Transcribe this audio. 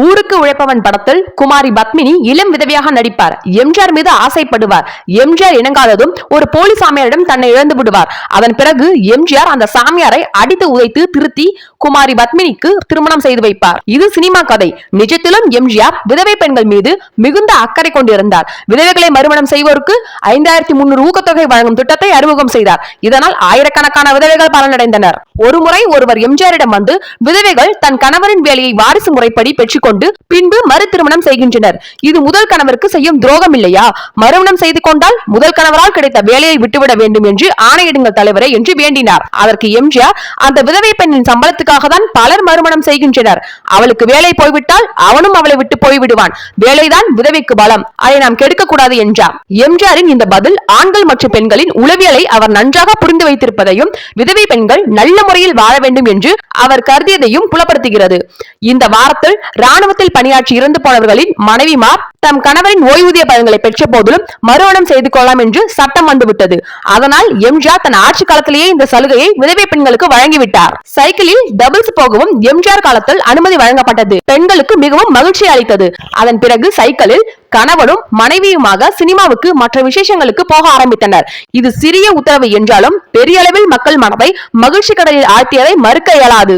ஊருக்கு உழைப்பவன் படத்தில் குமாரி பத்மினி இளம் விதவையாக நடிப்பார். எம்ஜிஆர் மீது ஆசைப்படுவார். எம்ஜிஆர் இணங்காததும் ஒரு போலி சாமியாரிடம் தன்னை இழந்து விடுவார். அதன் பிறகு எம்ஜிஆர் அந்த சாமியாரை அடித்து உதைத்து திருத்தி குமாரி பத்மினிக்கு திருமணம் செய்து வைப்பார். இது சினிமா கதை. நிஜத்திலும் எம்ஜிஆர் விதவை பெண்கள் மீது மிகுந்த அக்கறை கொண்டிருந்தார். விதவைகளை மறுமணம் செய்வோருக்கு 5300 ஊக்கத்தொகை வழங்கும் திட்டத்தை அறிமுகம் செய்தார். இதனால் ஆயிரக்கணக்கான விதவைகள் பலனடைந்தனர். ஒருமுறை ஒருவர் எம்ஜிஆரிடம் வந்து விதவைகள் தன் கணவரின் வேலையை வாரிசு முறைப்படி பெற்றுக் கொண்டு பின்பு மறு திருமணம் செய்கின்றனர். இது முதல் கணவருக்கு செய்யும் துரோகம் இல்லையா? மறுமணம் செய்து கொண்டால் முதல் கணவரால் கிடைத்த வேலையை விட்டுவிட வேண்டும் என்று ஆணையிடுங்கள் தலைவரே என்று வேண்டினார். அதற்கு எம்ஜிஆர், அந்த விதவை பெண்ணின் சம்பளத்துக்காக தான் பலர் மறுமணம் செய்கின்றனர். அவளுக்கு வேலை போய்விட்டால் அவனும் அவளை விட்டு போய்விடுவான். வேலைதான் விதவைக்கு பலம், அதை நாம் கெடுக்க கூடாது என்றார். எம்ஜிஆரின் இந்த பதில் ஆண்கள் மற்றும் பெண்களின் உளவியலை அவர் நன்றாக புரிந்து வைத்திருப்பதையும் விதவை பெண்கள் நல்ல முறையில் வாழ வேண்டும் என்று அவர் கருதியதையும் புலப்படுத்துகிறது. இந்த வாரத்தில் ராணுவத்தில் பணியாற்றி இறந்து போனவர்களின் மனைவிமார் தம் கணவரின் ஓய்வூதிய பலன்களை பெற்ற போதிலும் மறுமணம் செய்து கொள்ளலாம் என்று சட்டம் வந்துவிட்டது. அதனால் எம்ஜிஆர் தன் ஆட்சி காலத்திலேயே இந்த சலுகையை விதவை பெண்களுக்கு வழங்கிவிட்டார். சைக்கிளில் டபுள்ஸ் போகவும் எம்ஜிஆர் காலத்தில் அனுமதி வழங்கப்பட்டது. பெண்களுக்கு மிகவும் மகிழ்ச்சி அளித்தது. அதன் பிறகு சைக்கிளில் கணவனும் மனைவியுமாக சினிமாவுக்கு மற்ற விசேஷங்களுக்கு போக ஆரம்பித்தனர். இது சிறிய உத்தரவு என்றாலும் பெரிய அளவில் மக்கள் மனதை மகிழ்ச்சி கடலில் ஆழ்த்தியதை மறுக்க இயலாது.